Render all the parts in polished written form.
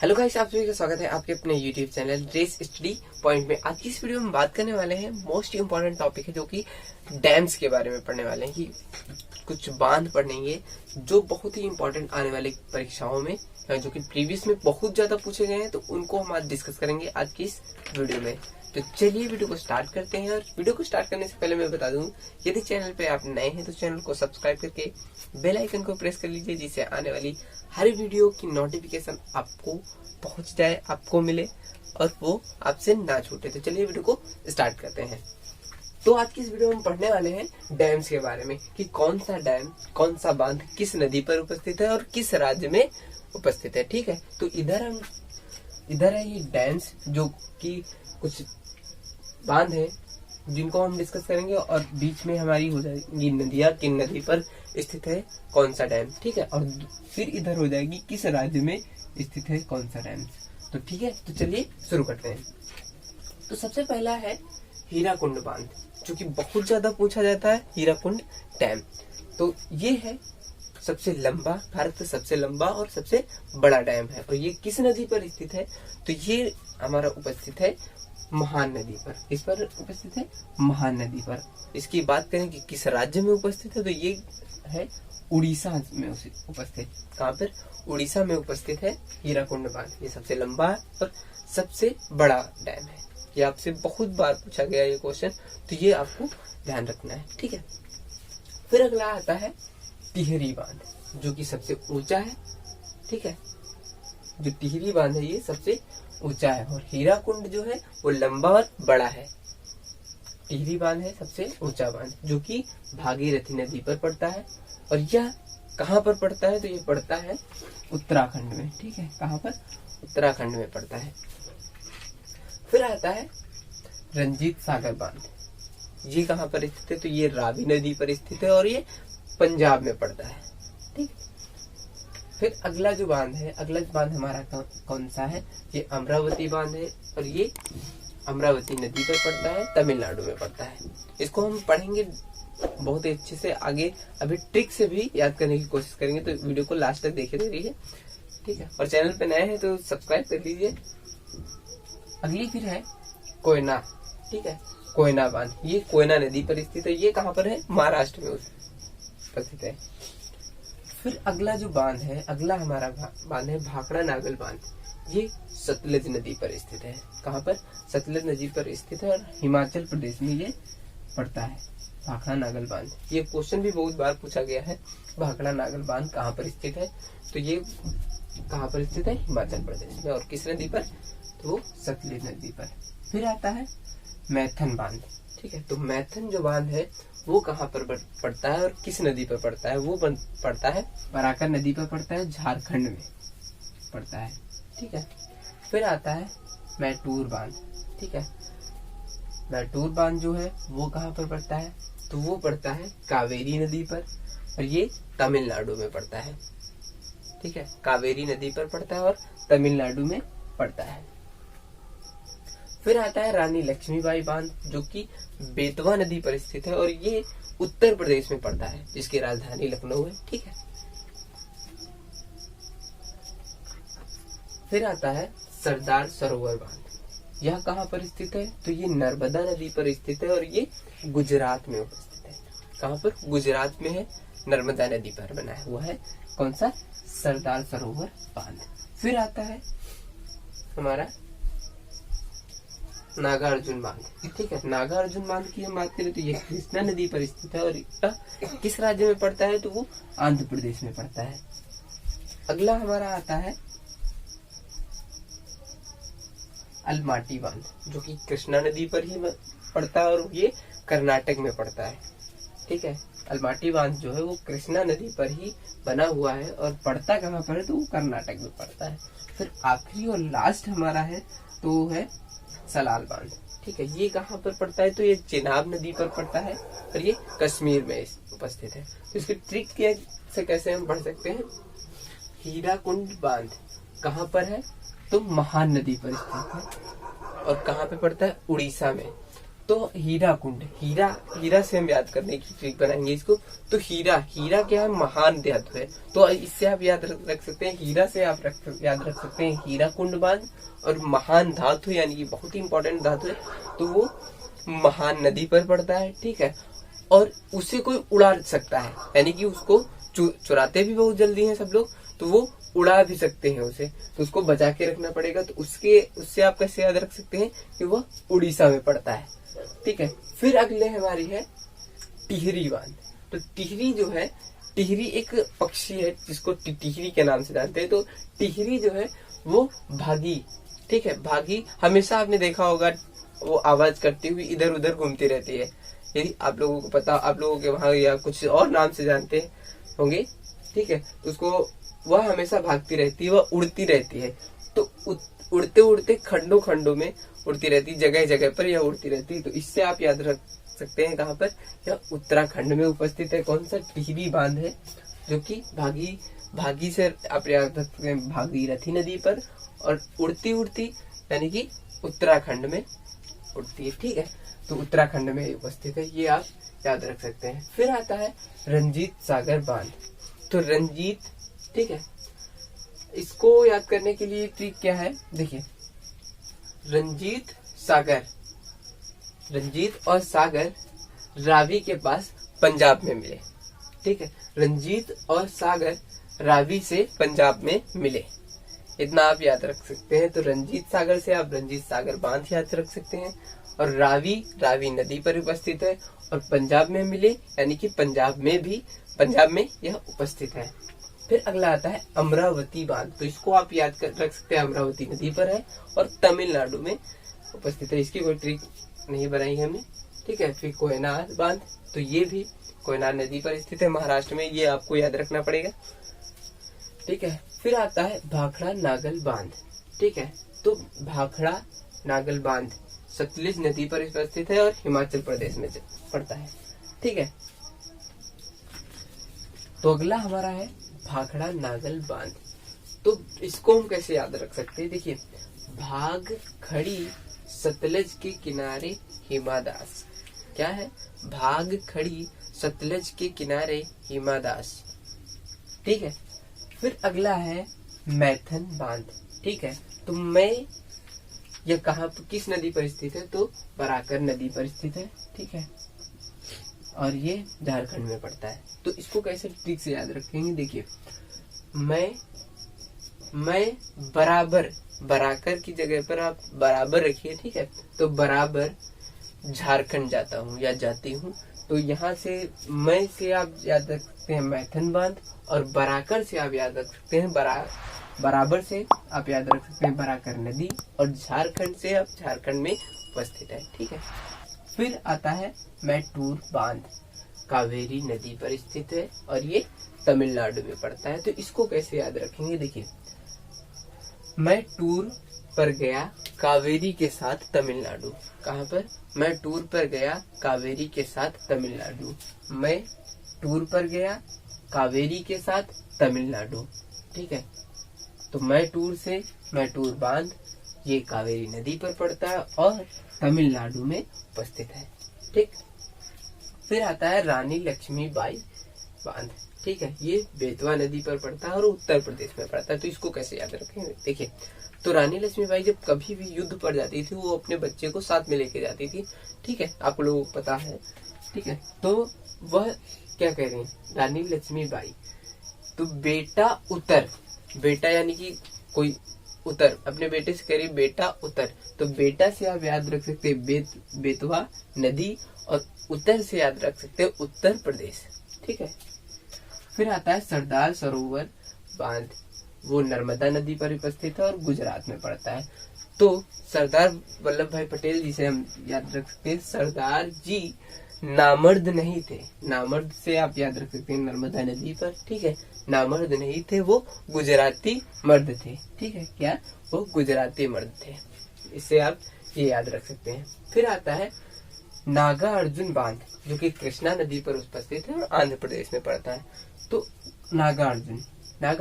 Hello guys, आप सभी का स्वागत है आपके अपने YouTube channel race study point में। आज की इस वीडियो में बात करने वाले हैं मोस्ट इम्पोर्टेंट टॉपिक है जो कि डैम्स के बारे में पढ़ने वाले हैं कि कुछ बांध पढ़ेंगे जो बहुत ही इम्पोर्टेंट आने वाली परीक्षाओं में जो कि प्रीवियस में बहुत ज्यादा पूछे गए हैं, तो उनको हम आज डिस्कस करेंगे आज की इस वीडियो में। तो चलिए वीडियो को स्टार्ट करते हैं। और वीडियो को स्टार्ट करने से पहले मैं बता दूं, यदि चैनल पे आप नए हैं तो चैनल को सब्सक्राइब करके बेल आइकन को प्रेस कर लीजिए, जिससे आने वाली हर वीडियो की नोटिफिकेशन आपको पहुंच जाए, आपको मिले और वो आपसे ना छूटे। तो चलिए वीडियो को स्टार्ट करते हैं। तो आज की इस वीडियो में हम पढ़ने वाले हैं डैम्स के बारे में कि कौन सा डैम, कौन सा बांध किस नदी पर उपस्थित है और किस राज्य में उपस्थित है। ठीक है, तो इधर है ये डैम्स जो कि कुछ बांध है जिनको हम डिस्कस करेंगे, और बीच में हमारी हो जाएगी नदियां, किन नदी पर स्थित है कौन सा डैम। ठीक है, और फिर इधर हो जाएगी किस राज्य में स्थित है कौन सा डैम। तो ठीक है, तो चलिए शुरू करते हैं। तो सबसे पहला है हीराकुंड बांध, जो कि बहुत ज्यादा पूछा जाता है, हीराकुंड डैम। तो ये है सबसे लंबा, भारत का सबसे लंबा और सबसे बड़ा डैम है। और ये किस नदी पर स्थित है, तो ये हमारा उपस्थित है महान नदी पर। इस पर उपस्थित है महान नदी पर। इसकी बात करें कि किस राज्य में उपस्थित है, तो ये है उड़ीसा में उपस्थित। कहाँ पर? उड़ीसा में उपस्थित है हीराकुंड बांध। ये सबसे लंबा और सबसे बड़ा डैम है। ये आपसे बहुत बार पूछा गया ये क्वेश्चन, तो ये आपको ध्यान रखना है। ठीक है, फिर अगला आता है टिहरी बांध, जो कि सबसे ऊंचा है। ठीक है, जो टिहरी बांध है ये सबसे ऊंचा है, और हीराकुंड जो है वो लंबा और बड़ा है। टिहरी बांध है सबसे ऊंचा बांध, जो कि भागीरथी नदी पर पड़ता है। और यह कहाँ पर पड़ता है, तो ये पड़ता है उत्तराखंड में। ठीक है, कहाँ पर? उत्तराखंड में पड़ता है। फिर आता है रंजीत सागर बांध। ये कहाँ पर स्थित है, तो ये रावी नदी पर स्थित है और ये पंजाब में पड़ता है। ठीक, फिर अगला जो बांध है, अगला बांध हमारा कौन सा है, ये अमरावती बांध है, और ये अमरावती नदी पर पड़ता है, तमिलनाडु में पड़ता है। इसको हम पढ़ेंगे बहुत ही अच्छे से आगे, अभी ट्रिक से भी याद करने की कोशिश करेंगे, तो वीडियो को लास्ट तक देखे रहिए। ठीक है, और चैनल पे नए हैं तो सब्सक्राइब कर लीजिए। अगली फिर है कोयना। ठीक है, कोयना बांध, ये कोयना नदी पर स्थित है। ये कहाँ पर है? महाराष्ट्र में उपस्थित है। फिर अगला जो बांध है, अगला हमारा बांध है भाखड़ा नागल बांध। ये सतलज नदी पर स्थित है। कहाँ पर? सतलज नदी पर स्थित है और हिमाचल प्रदेश में ये पड़ता है, भाखड़ा नागल बांध। ये क्वेश्चन भी बहुत बार पूछा गया है, भाखड़ा नागल बांध कहाँ पर स्थित है, तो ये कहाँ पर स्थित है? हिमाचल प्रदेश में। और किस नदी पर? तो वो सतलज नदी पर। फिर आता है मैथन बांध। ठीक है, तो मैथन जो बांध है वो कहाँ पर पड़ता है और किस नदी पर पड़ता है, वो पड़ता है बराकर नदी पर पड़ता है, झारखंड में पड़ता है। ठीक है, फिर आता है मैटूर बांध। ठीक है, मैटूर बांध जो है वो कहाँ पर पड़ता है, तो वो पड़ता है कावेरी नदी पर, और ये तमिलनाडु में पड़ता है। ठीक है, कावेरी नदी पर पड़ता है और तमिलनाडु में पड़ता है। फिर आता है रानी लक्ष्मीबाई बांध, जो कि बेतवा नदी पर स्थित है और ये उत्तर प्रदेश में पड़ता है, जिसकी राजधानी लखनऊ है। ठीक है, फिर आता है सरदार सरोवर बांध। यह कहाँ पर स्थित है, तो ये नर्मदा नदी पर स्थित है और ये गुजरात में उपस्थित है। कहाँ पर? गुजरात में है, नर्मदा नदी पर बना हुआ है। कौन सा? सरदार सरोवर बांध। फिर आता है हमारा नागार्जुन बांध। ठीक है, नागार्जुन बांध की हम बात करें तो ये कृष्णा नदी पर स्थित है और किस राज्य में पड़ता है, तो वो आंध्र प्रदेश में पड़ता है। अगला हमारा आता है अलमाटी बांध, जो कि कृष्णा नदी पर ही पड़ता है और ये कर्नाटक में पड़ता है। ठीक है, अलमाटी बांध जो है वो कृष्णा नदी पर ही बना हुआ है और पड़ता कहाँ पर है, तो वो कर्नाटक में पड़ता है। फिर आखिरी और लास्ट हमारा है तो है सलाल बांध। ठीक है, ये कहाँ पर पड़ता है, तो ये चेनाब नदी पर पड़ता है और ये कश्मीर में उपस्थित है। तो इसकी ट्रिक से कैसे हम पढ़ सकते हैं, हीराकुंड बांध कहाँ पर है, तो महान नदी पर स्थित है। और कहाँ पे पड़ता है? उड़ीसा में। तो हीरा कुंड, हीरा से हम याद करने की ट्रिक बनाएंगे इसको। तो हीरा क्या है, महान धातु है। तो इससे आप याद रख सकते हैं, हीरा से आप याद रख सकते हैं हीरा कुंड बांध। और महान धातु यानी कि बहुत ही इंपॉर्टेंट धातु है, तो वो महान नदी पर पड़ता है, ठीक है। और उसे कोई उड़ा सकता है, यानी कि उसको चुराते भी बहुत जल्दी हैं सब लोग, तो वो उड़ा भी सकते हैं उसे, तो उसको बचा के रखना पड़ेगा। तो उससे आप कैसे याद रख सकते हैं कि वह उड़ीसा में पड़ता है, ठीक है। फिर अगले हमारी है टिहरी बांध। तो टिहरी जो है, टिहरी एक पक्षी है जिसको टिहरी के नाम से जानते हैं। तो टिहरी जो है वो भागी, ठीक है, भागी हमेशा आपने देखा होगा वो आवाज करती हुई इधर उधर घूमती रहती है। यदि आप लोगों को पता, आप लोगों के वहां या कुछ और नाम से जानते होंगे, ठीक है, तो उसको वह हमेशा भागती रहती है, वह उड़ती रहती है। तो उड़ते उड़ते खंडों में उड़ती रहती, जगह जगह पर यह उड़ती रहती है। तो इससे आप याद रख सकते हैं कहाँ पर, यह उत्तराखंड में उपस्थित है। कौन सा, टिहरी बांध है, जो कि भागी से आप याद रख सकते हैं भागीरथी नदी पर, और उड़ती उड़ती यानी कि उत्तराखंड में उड़ती है, ठीक है। तो उत्तराखंड में उपस्थित है, ये आप याद रख सकते हैं। फिर आता है रंजीत सागर बांध। तो रंजीत, ठीक है, इसको याद करने के लिए ट्रिक क्या है, देखिए, रंजीत और सागर रावी के पास पंजाब में मिले, ठीक है। रंजीत और सागर रावी से पंजाब में मिले, इतना आप याद रख सकते हैं। तो रंजीत सागर से आप रंजीत सागर बांध याद रख सकते हैं। और रावी नदी पर उपस्थित है, और पंजाब में मिले यानी कि पंजाब में यह उपस्थित है। फिर अगला आता है अमरावती बांध। तो इसको आप याद रख सकते हैं, अमरावती नदी पर है और तमिलनाडु में उपस्थित है। इसकी कोई ट्रिक नहीं बनाई है हमने, ठीक है। फिर कोयनार बांध, तो ये भी कोयनार नदी पर स्थित है, महाराष्ट्र में, ये आपको याद रखना पड़ेगा, ठीक है। फिर आता है भाखड़ा नागल बांध, ठीक है। तो भाखड़ा नागल बांध सतलुज नदी पर उपस्थित है और हिमाचल प्रदेश में पड़ता है, ठीक है। तो अगला हमारा है भाखड़ा नागल बांध। तो इसको हम कैसे याद रख सकते हैं, देखिए, भाग खड़ी सतलज के किनारे हिमादास। क्या है, भाग खड़ी सतलज के किनारे हिमादास, ठीक है। फिर अगला है मैथन बांध, ठीक है। तो यह कहाँ, किस नदी पर स्थित है, तो बराकर नदी पर स्थित है, ठीक है। और ये झारखंड में पड़ता है। तो इसको कैसे ट्रिक से याद रखेंगे, देखिए, मैं बराबर, बराकर की जगह पर आप बराबर रखिए, ठीक है। तो बराबर झारखंड जाता हूँ या जाती हूँ, तो यहाँ से मैं से आप याद रख सकते हैं मैथन बांध, और बराकर से आप याद रख सकते हैं बराबर से आप याद रख सकते हैं बराकर नदी, और झारखंड से आप झारखंड में उपस्थित है, ठीक है। फिर आता है मैटूर बांध, कावेरी नदी पर स्थित है और ये तमिलनाडु में पड़ता है। तो इसको कैसे याद रखेंगे, देखिए, मैं टूर पर गया कावेरी के साथ तमिलनाडु। कहाँ पर, मैं टूर पर गया कावेरी के साथ तमिलनाडु। मैं टूर पर गया कावेरी के साथ तमिलनाडु, ठीक है। तो मैं टूर बांध, ये कावेरी नदी पर पड़ता है और तमिलनाडु में उपस्थित है, ठीक। फिर आता है रानी लक्ष्मीबाई बांध, ठीक है। ये बेतवा नदी पर पड़ता है और उत्तर प्रदेश में पड़ता है। तो इसको कैसे याद रखेंगे, देखिए, तो रानी लक्ष्मीबाई जब कभी भी युद्ध पर जाती थी, वो अपने बच्चे को साथ में लेके जाती थी, ठीक है, आप लोगों को पता है, ठीक है। तो वह क्या कह रही है, रानी लक्ष्मीबाई, तो बेटा उतर, बेटा यानी कि कोई उतर, अपने बेटे से कह रही बेटा उतर। तो बेटा से आप याद रख सकते हैं बेतवा नदी, और उत्तर से याद रख सकते हैं उत्तर प्रदेश, ठीक है। फिर आता है सरदार सरोवर बांध, वो नर्मदा नदी पर उपस्थित है और गुजरात में पड़ता है। तो सरदार वल्लभ भाई पटेल जी से हम याद रख सकते हैं, सरदार जी नामर्द नहीं थे, नामर्द से आप याद रख सकते हैं नर्मदा नदी पर, ठीक है। नामर्द नहीं थे, वो गुजराती मर्द थे, ठीक है। क्या, वो गुजराती मर्द थे, इससे आप ये याद रख सकते हैं। फिर आता है नागा अर्जुन बांध, जो कि कृष्णा नदी पर उपस्थित है और आंध्र प्रदेश में पड़ता है। तो नागा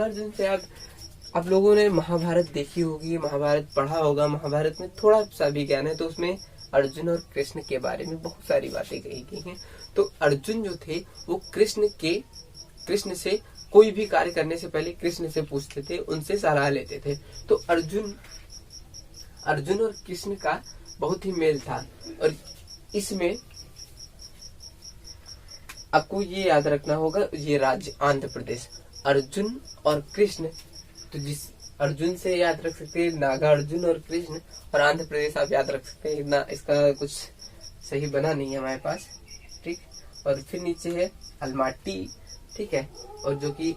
अर्जुन से आप लोगों ने महाभारत देखी होगी, महाभारत पढ़ा होगा, महाभारत में थोड़ा सा भी ज्ञान है, तो उसमें अर्जुन और कृष्ण के बारे में बहुत सारी बातें कही गई हैं। तो अर्जुन जो थे वो कृष्ण से कोई भी कार्य करने से पहले कृष्ण से पूछते थे, उनसे सलाह लेते थे। तो अर्जुन और कृष्ण का बहुत ही मेल था। और इसमें आपको ये याद रखना होगा, ये राज्य आंध्र प्रदेश, अर्जुन और कृष्ण, तो जिस अर्जुन से याद रख सकते हैं नागा अर्जुन और कृष्ण, और आंध्र प्रदेश आप याद रख सकते हैं। इतना इसका कुछ सही बना नहीं है हमारे पास, ठीक। और फिर नीचे है अलमाटी, ठीक है, और जो कि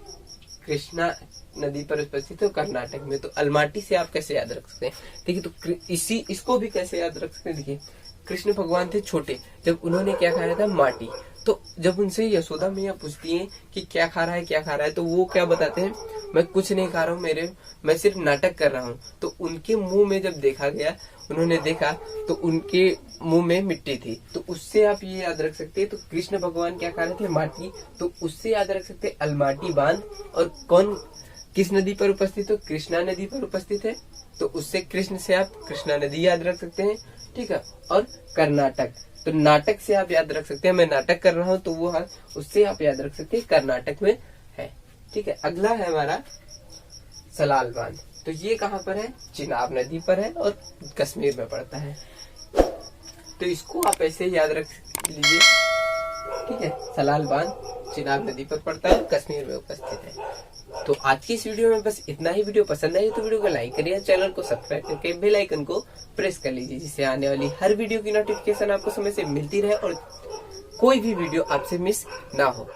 कृष्णा नदी पर उपस्थित है कर्नाटक में। तो अलमाटी से आप कैसे याद रख सकते हैं, देखिए। तो इसको भी कैसे याद रख सकते हैं, देखिए कृष्ण भगवान थे छोटे, जब उन्होंने क्या खाया था, माटी। तो जब उनसे यशोदा मैया पूछती हैं कि क्या खा रहा है, तो वो क्या बताते हैं, मैं कुछ नहीं खा रहा हूँ, मैं सिर्फ नाटक कर रहा हूँ। तो उनके मुंह में जब देखा गया, उन्होंने देखा तो उनके मुंह में मिट्टी थी। तो उससे आप ये याद रख सकते हैं। तो कृष्ण भगवान क्या खा रहे थे, माटी। तो उससे याद रख सकते हैं अलमाटी बांध। और कौन किस नदी पर उपस्थित हो, कृष्णा नदी पर उपस्थित है। तो उससे कृष्ण से आप कृष्णा नदी याद रख सकते हैं, ठीक है। और कर्नाटक, तो नाटक से आप याद रख सकते हैं, मैं नाटक कर रहा हूँ, तो वो उससे आप याद रख सकते हैं कर्नाटक में है, ठीक है। अगला है हमारा सलाल बांध। तो ये कहाँ पर है, चिनाब नदी पर है और कश्मीर में पड़ता है। तो इसको आप ऐसे याद रख लीजिए, ठीक है। सलाल बांध चिनाब नदी पर पड़ता है, कश्मीर में उपस्थित है। तो आज की इस वीडियो में बस इतना ही। वीडियो पसंद आई तो वीडियो को लाइक करिए, चैनल को सब्सक्राइब करके बेल आइकन को प्रेस कर लीजिए, जिससे आने वाली हर वीडियो की नोटिफिकेशन आपको समय से मिलती रहे और कोई भी वीडियो आपसे मिस ना हो।